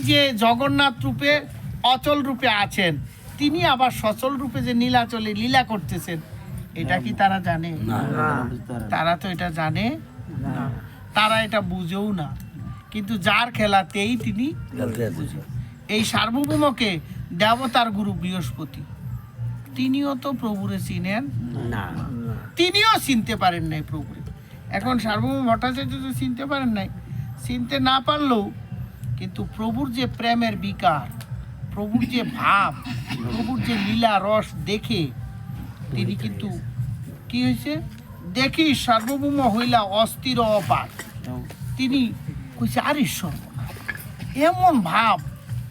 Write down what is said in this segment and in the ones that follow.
যে জগন্নাথ রূপে অচল রূপে আছেন, তিনি আবার সচল রূপে যে নীলাচলে লীলা করতেছেন, এটা কি তারা জানে? তারা তো এটা জানে না, তারা এটা বুঝেও না। কিন্তু যার খেলাতেই তিনি বুঝে। এই সার্বভৌমকে দেবতার গুরু বৃহস্পতি, তিনিও তো প্রভুরে চিনেন না, তিনিও চিনতে পারেন নাই প্রভুরে। এখন সার্বভৌম ভট্টাচার্য তো চিনতে পারেন নাই, চিনতে না পারলেও কিন্তু প্রভুর যে প্রেমের বিকার, প্রভুর যে ভাব, প্রভুর যে লীলা রস দেখে তিনি কিন্তু কি হয়েছে, দেখি সার্বভৌম হইলা অস্থির অপার। তিনি কইছে আরে সর্বনাশ, এমন ভাব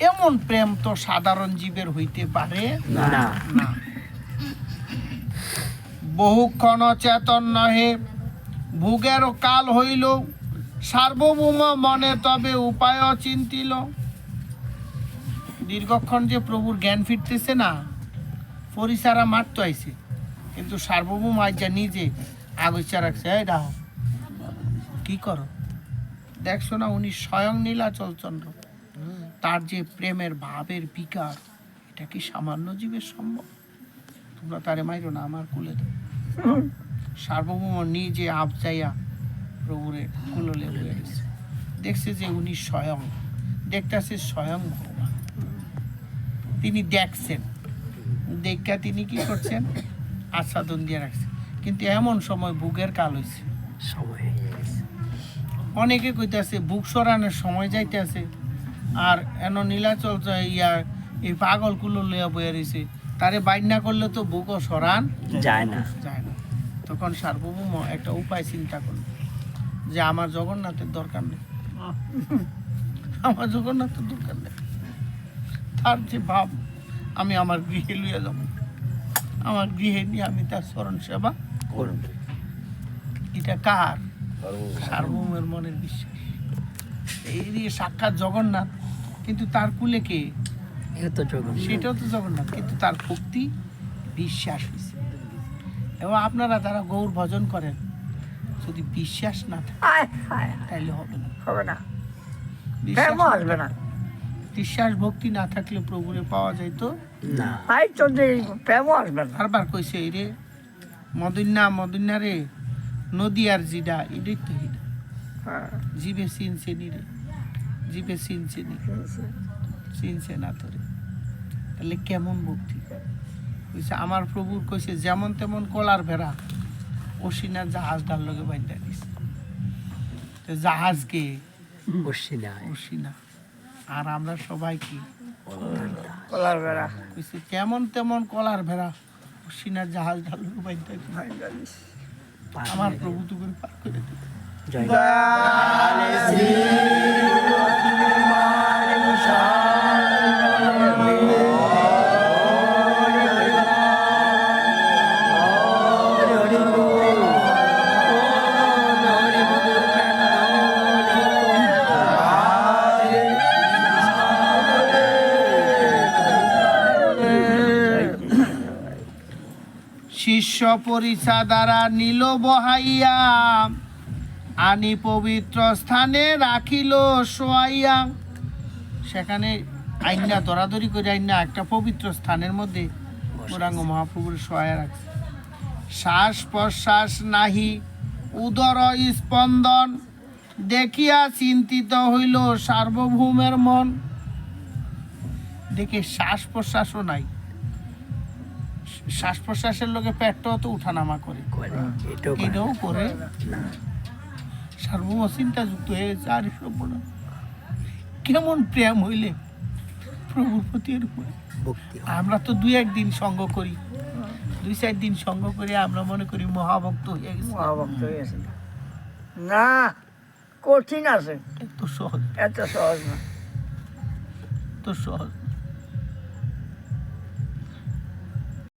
এমন প্রেম তো সাধারণ জীবের হইতে পারে না। বহুক্ষণ চেতন নহে, ভোগের কাল হইল, সার্বভৌম মনে তবে উপায় চিন্তিল। দীর্ঘক্ষণ যে প্রভুর জ্ঞান ফিরতেছে না, পরিচারা মারতে আইছে, কিন্তু সার্বভৌম আইজা নিজে আগৈচা রাখছে, এই রাহ কি করো, দেখছো না উনি স্বয়ং নীলাচল চন্দ্র, তার যে প্রেমের ভাবের বিকার, এটা কি সামান্য জীবের সম্ভব? তোমরা তারে মাইরো না, আমার কুলে দাও। সার্বভৌম নিজে আবজাইয়া প্রভুরে কুললে হয়ে গেছে, দেখছে যে উনি স্বয়ং, দেখতেছে স্বয়ং ভগবান। তিনি দেখছেন, দেখা তিনি কি করছেন, আচ্ছাদন দিয়ে রাখছেন। কিন্তু এমন সময় বুকের কাল হয়েছে, অনেকে কইতেছে বুক সরানোর সময় যাইতেছে, আর এন নীলাচল ইয়া এই পাগল কুলো লইয়া বইয়া রয়েছে, তারে বাইর না করলে তো বুকও সরান যায় না। তখন সার্বভৌম একটা উপায় চিন্তা করল, যে আমার জগন্নাথের দরকার নেই, আমার জগন্নাথের দরকার নেই, তার যে ভাব আমি আমার গৃহে লইয়া যাব, আমার গৃহে নিয়ে আমি তার স্মরণ সেবা করব। এটা কার? সার্বভৌমের মনের বিশ্বাস। এই দিয়ে সাক্ষাৎ জগন্নাথ, কিন্তু তার কুলে কে? সেটাও তো জগন্নাথ, কিন্তু তার ভক্তি বিশ্বাস হয়েছে। এবং আপনারা যারা গৌর ভজন করেন, যদি বিশ্বাস না থাকে তাইলে হবে না, বিশ্বাস ভক্তি না থাকলে প্রভুরে পাওয়া যাইতো না। বারবার কইছে এই রে মদিনা রে, নদী আর জিডা এটাই তো হিডা, জিবে চিনছে নি রে, জিবে চিনছে নি, চিনছে না তোরে, তাহলে কেমন ভক্তি? কইছে আমার প্রভুর কইছে যেমন তেমন কলার ভেড়া অসিনা জাহাজ ডাল লগে বাইন্দা দিছে, জাহাজকে অসিনা, আর আমরা সবাই কি কলার ভেড়া। কইছে কেমন তেমন কলার ভেড়া অসিনা জাহাজ ডাল লগে বাইন্দা দিছে, আমার প্রভু তো করে পার করে দিল। শিষ্য পরিচা দ্বারা নীল বহাইয়া, আনি পবিত্র স্থানে রাখিল শোয়াইয়া। সেখানে আইনা দরাদরি করে আইনা একটা পবিত্র স্থানের মধ্যে গৌরাঙ্গ মহাপ্রভুর শোয়া রাখছে। শ্বাস প্রশ্বাস নাহি, উদর স্পন্দন, দেখিয়া চিন্তিত হইল সার্বভৌমের মন। দেখে শ্বাস প্রশ্বাসও নাই, শ্বাস প্রশ্বাসের লোকে পেটটাও তো উঠানামা করে, এটাও করে। সার্বভৌম চিন্তাযুক্ত হয়ে গেছে, আর কেমন প্রেম হইলে প্রভুর প্রতি এরকম। আমরা তো 2-1 দিন সঙ্গ করি, 2-4 দিন সঙ্গ করে আমরা মনে করি মহাভক্ত হয়ে গেছে। মহাভক্ত হয়ে গেছে না, কঠিন আছে, এত সহজ না, তো সহজ